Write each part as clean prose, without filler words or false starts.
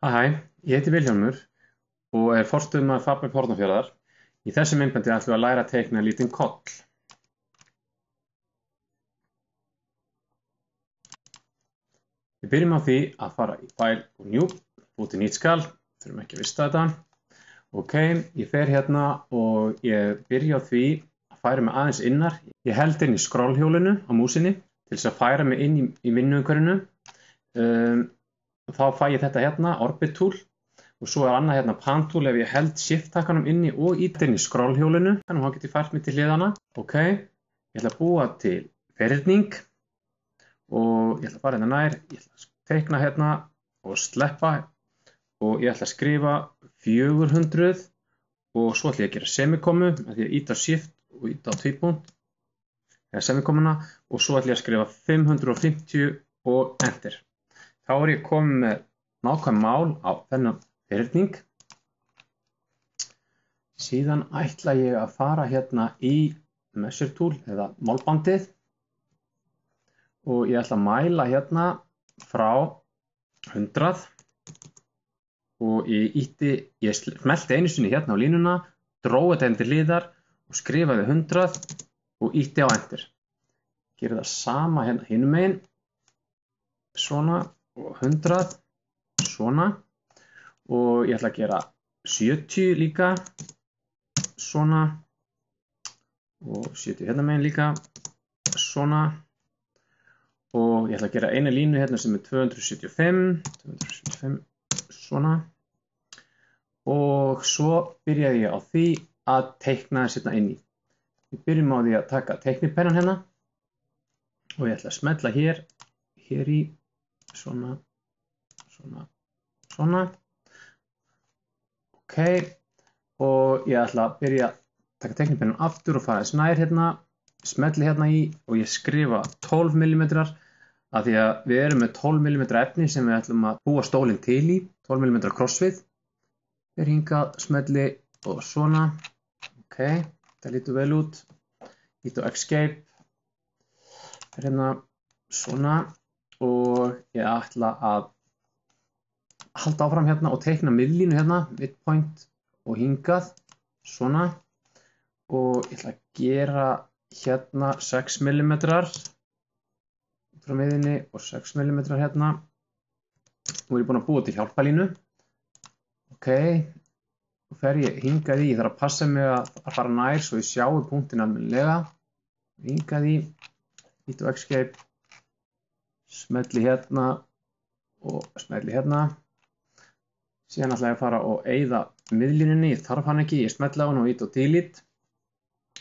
Hæ, ég heiti Vilhjálmur og er forstöðumaður Fabrik Hornafjarðar. Í þessu myndbandi ætlum við að læra að teikna lítinn koll. Við byrjum á því að fara í File og New, búið til nýtt skjal, þurfum ekki að vista þetta. Ok, ég fer hérna og ég byrja á því að færa mig aðeins innar. Ég held inn í scrollhjólinu á músinni til þess að færa mig inn í vinnuumhverfinu. Þá fæ ég þetta hérna, Orbit Tool, og svo er annað hérna Pan Tool ef ég held Shift-takkanum inni og ýti inn í scrollhjólinu, þannig að þá get ég fært mig til hliðana. Ok, ég ætla að búa til ferning og ég ætla að fara hérna nær, ég ætla að teikna hérna og sleppa og ég ætla að skrifa 400 og svo ætla ég að gera semikomu, að ég ýta á Shift og ýta á tvípunkt, eða semikomuna, og svo ætla ég að skrifa 550 og Enter. Þá er ég komið með nákvæm mál á þennan ferning. Síðan ætla ég að fara hérna í Measure Tool eða málbandið og ég ætla að mæla hérna frá 100 og ég smelti einu sinni hérna á línuna, dró þetta inn til hliðar og skrifaði 100 og ýtti á Enter. Gerði það sama hérna hinum megin, svona og 100, svona, og ég ætla að gera 70 líka, svona, og 70 hérna megin líka, svona, og ég ætla að gera eina línu hérna sem er 275, svona, og svo byrjaði ég á því að teikna þess hérna inn í. Við byrjum á því að taka teiknipennan hérna, og ég ætla að smella hér í, svona, svona, svona. Ok, og ég ætla að byrja að taka teiknipennum aftur og fara þess nær hérna, smelli hérna í og ég skrifa 12 mm af því að við erum með 12 mm efni sem við ætlum að búa stólinn til í, 12 mm krossvið. Ég hingað, smelli og svona. Ok, það lítur vel út. Ít á Escape. Hérna, svona. Og ég ætla að halda áfram hérna og teikna miðlínu hérna, midpoint og hingað, svona. Og ég ætla að gera hérna 6 mm frá miðjunni og 6 mm hérna. Nú er ég búinn að búa til hjálparlínu. Ok, og fer ég hingað í, ég þarf að passa mig að fara nær svo ég sjáu punktin almennilega. Hingað í, ít á Escape. Smelli hérna og smelli hérna. Síðan ætla ég að fara og eyða miðlínunni, ég þarf hann ekki, ég smelli á hann og ýti á Delete.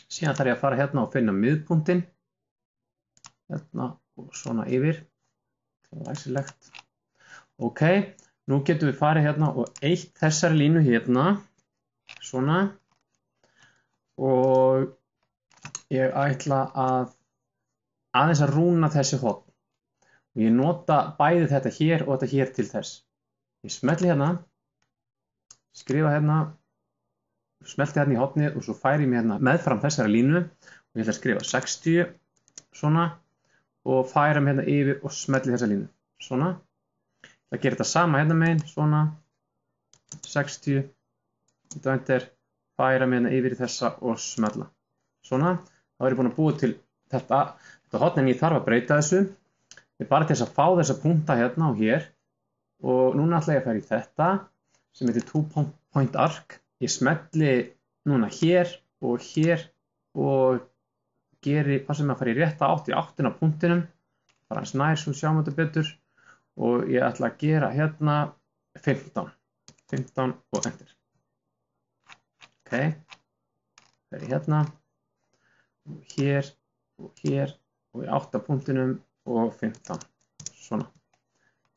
Síðan þarf ég að fara hérna og finna miðpunktinn. Hérna og svona yfir. Það var æsilegt. Ok, nú getum við farið hérna og eytt þessari línu hérna. Svona. Og ég ætla að aðeins að rúna þessi horn. Og ég nota bæði þetta hér og þetta hér til þess. Ég smelli hérna, skrifa hérna, smelti hérna í hornið og svo færi ég mig hérna meðfram þessari línu og ég ætla að skrifa 60, svona, og færa mig hérna yfir og smelli þessa línu, svona. Það gerir þetta sama hérna megin, svona, 60, þetta Enter, færa mig hérna yfir í þessa og smella, svona. Þá er ég búinn að búa til þetta horn en ég þarf að breyta þessu. Ég bara til þess að fá þessa punkta hérna og hér og núna ætla ég að fara í þetta sem heitir 2-point arc. Ég smelli núna hér og passa mig að fara í rétta átt í áttina á punktinum, fara hans nær svo sjáum þetta betur og ég ætla að gera hérna 15 og Enter. Ok, fer ég hérna og hér og í átt á punktinum og 15, svona.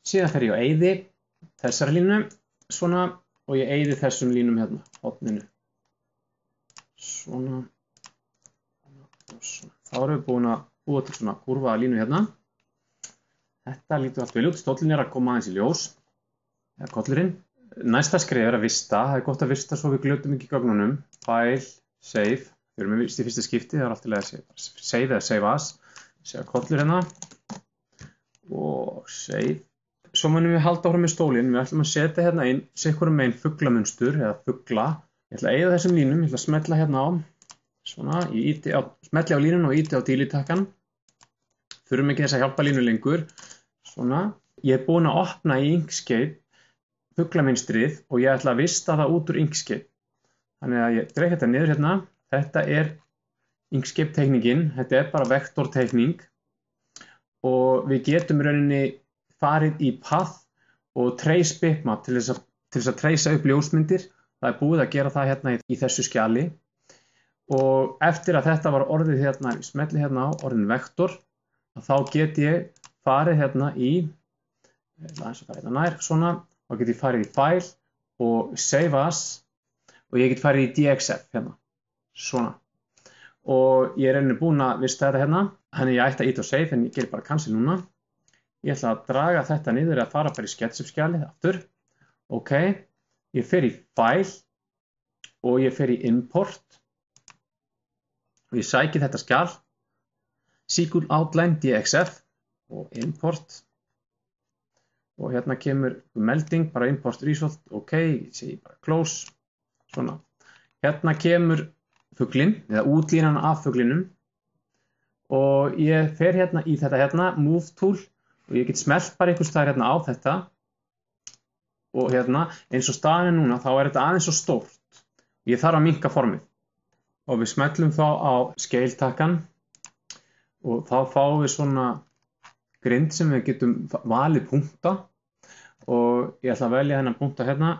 Síðan fer ég og eyði þessari línu, svona, og ég eyði þessum línum hérna, horninu. Svona, og svona. Þá erum við búin að búa til svona kúrfaða línu hérna. Þetta lítur allt vel út, stóllinn er að koma aðeins í ljós, eða kollurinn. Næsta skref er að vista, það er gott að vista svo við glötum ekki gögnunum. File, Save, við erum með vist í fyrsta skipti, það er allt í lagi að Save eða Save As. Segja kollur hérna. Og Save, svo munum við halda áfram með stólinn. Við ætlum að setja hérna inn sitthvorum megin fuglamunstur eða fugla. Ég ætla að eyða þessum línum, ég ætla að smella hérna á. Svona, smelli á línun og íti á delete-takkan. Þurfum ekki þess að hjálpa línu lengur. Svona, ég er búinn að opna í Inkscape fuglamunstrið og ég ætla að vista það út úr Inkscape. Þannig að ég dreg þetta niður hérna. Þetta er Inkscape teikningin, þetta er bara vektorteikning og við getum rauninni farið í path og trace bitmap til þess að treysa upp ljósmyndir. Það er búið að gera það hérna í þessu skjali og eftir að þetta var orðið hérna, smelli hérna á orðin vektor, þá get ég farið hérna í, svona, þá get ég farið í file og save as og ég get farið í DXF hérna, svona. Og ég er rauninni búinn að vista þetta hérna, þannig ég ætti að íta á save en ég gerir bara cancel núna. Ég ætla að draga þetta niður eða fara bara í SketchUp-skjalið aftur. Ok, ég fer í file og ég fer í import og ég sæki þetta skjal, SQL Outline DXF og import og hérna kemur melding, bara import result, ok, ég segi bara close, svona. Hérna kemur fuglinn, eða útlínan af fuglinum og ég fer hérna í þetta hérna, move tool og ég get smellt bara einhvers staðar hérna á þetta og hérna, eins og staðan er núna, þá er þetta aðeins svo stórt. Ég þarf að minnka formið og við smellum þá á scale-takkan og þá fáum við svona grind sem við getum valið punkta og ég ætla að velja þennan punkta hérna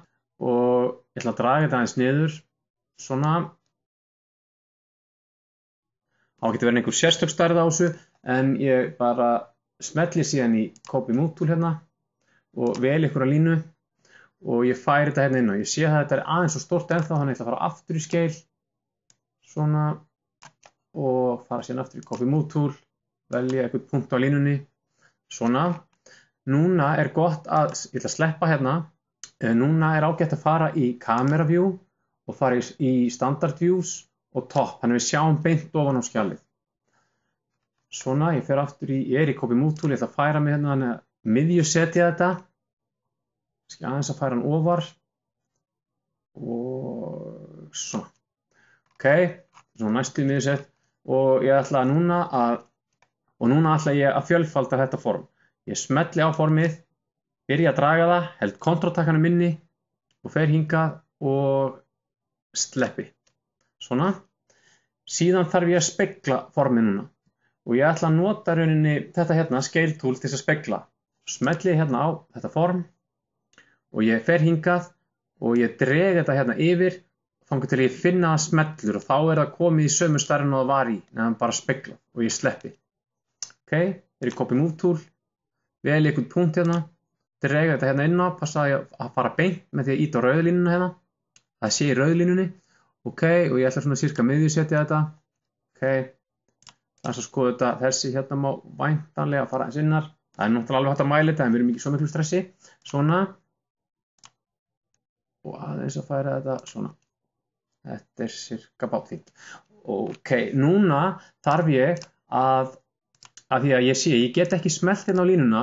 og ég ætla að draga þetta aðeins niður, svona. Þá getur verið einhver sérstök stærð á þessu en ég bara smelli síðan í copy move tool hérna og vel einhverja línu og ég færi þetta hérna inn og ég sé að þetta er aðeins svo stórt ennþá þannig ég ætla að fara aftur í scale svona og fara síðan aftur í copy move tool, velja einhvern punkt á línunni svona. Núna er gott að, ég ætla að sleppa hérna, núna er ágætt að fara í camera view og fara í standard views og top, þannig við sjáum beint ofan á skjalið. Svona, ég fer aftur í, ég er í copy move tool, ég ætla að færa mig hérna, þannig að miðju setja þetta. Skal aðeins að færa hann ofar. Og svona. Ok, svona næstu miðju sett. Og ég ætla núna ætla ég að fjölfalda þetta form. Ég smelli á formið, byrja að draga það, held Ctrl-takkanum inni og fer hingað og sleppi. Svona. Síðan þarf ég að spegla formið núna og ég ætla að nota rauninni þetta hérna, scale tool, til að spegla. Smelli ég hérna á þetta form og ég fer hingað og ég dreg þetta hérna yfir þangað til ég finna það smellur og þá er það komið í sömu stærð og það var í, nefnum bara spegla og ég sleppi. Ok, er í copy move tool, velja einhvern punkt hérna, dreg þetta hérna inn á, passa að fara beint með því að íta á rauðlínuna hérna, það sé í rauðlínunni. Ok, og ég ætla svona cirka miðju setja þetta. Ok, það er svo skoða þetta, þessi hérna má væntanlega fara eins innar. Það er náttúrulega alveg hægt að mæla þetta, en við erum ekki svo miklu stressi. Svona. Og aðeins að færa þetta svona. Þetta er cirka bát því. Ok, núna þarf ég að því að ég get ekki smellt hérna á línuna,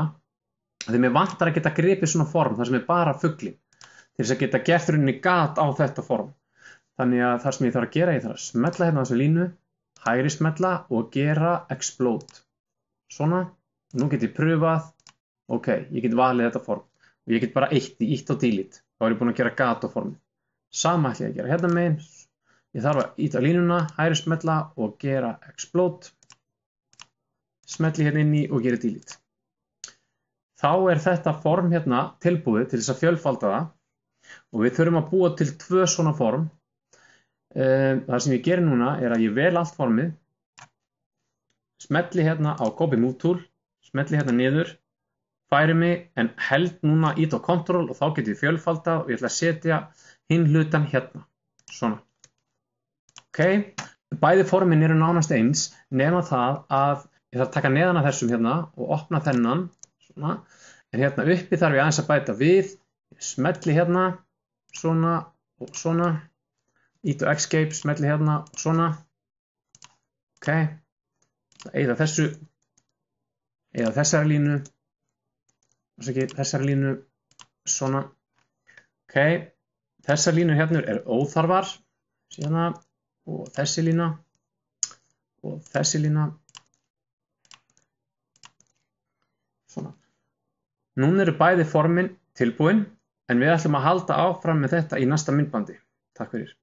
að því mér vantar að geta gripið svona form, þar sem er bara fuglinn, til þess að geta gert rauninni gat á þetta form. Þannig að það sem ég þarf að gera, ég þarf að smetla hérna á þessu línu, hægri smetla og gera explode. Svona, nú get ég pröfað, ok, ég get valið þetta form og ég get bara ítt á delete, þá er ég búinn að gera gat á formið. Sama ætla ég að gera hérna megin, ég þarf að íta á línuna, hægri smetla og gera explode, smetli hérna inn í og gera delete. Þá er þetta form hérna tilbúið til þess að fjölfalda það og við þurfum að búa til 2 svona form. Það sem ég gerir núna er að ég vel allt formið, smelli hérna á copy move tool, smelli hérna niður, færi mig en held núna ít á Ctrl og þá get ég fjölfaldað og ég ætla að setja hinn hlutan hérna, svona. Ok, bæði formin eru nánast eins nema það að ég þarf að taka neðan af þessum hérna og opna þennan, svona, en hérna uppi þarf ég aðeins að bæta við, smelli hérna, svona og svona. Ít á Escape, smelli hérna og svona. Ok, eyða þessari línu þessari línu svona. Ok, þessar línur hérna er óþarfar, síðan, og þessi lína, og þessi lína. Svona. Núna eru bæði formin tilbúin, en við ætlum að halda áfram með þetta í næsta myndbandi. Takk fyrir.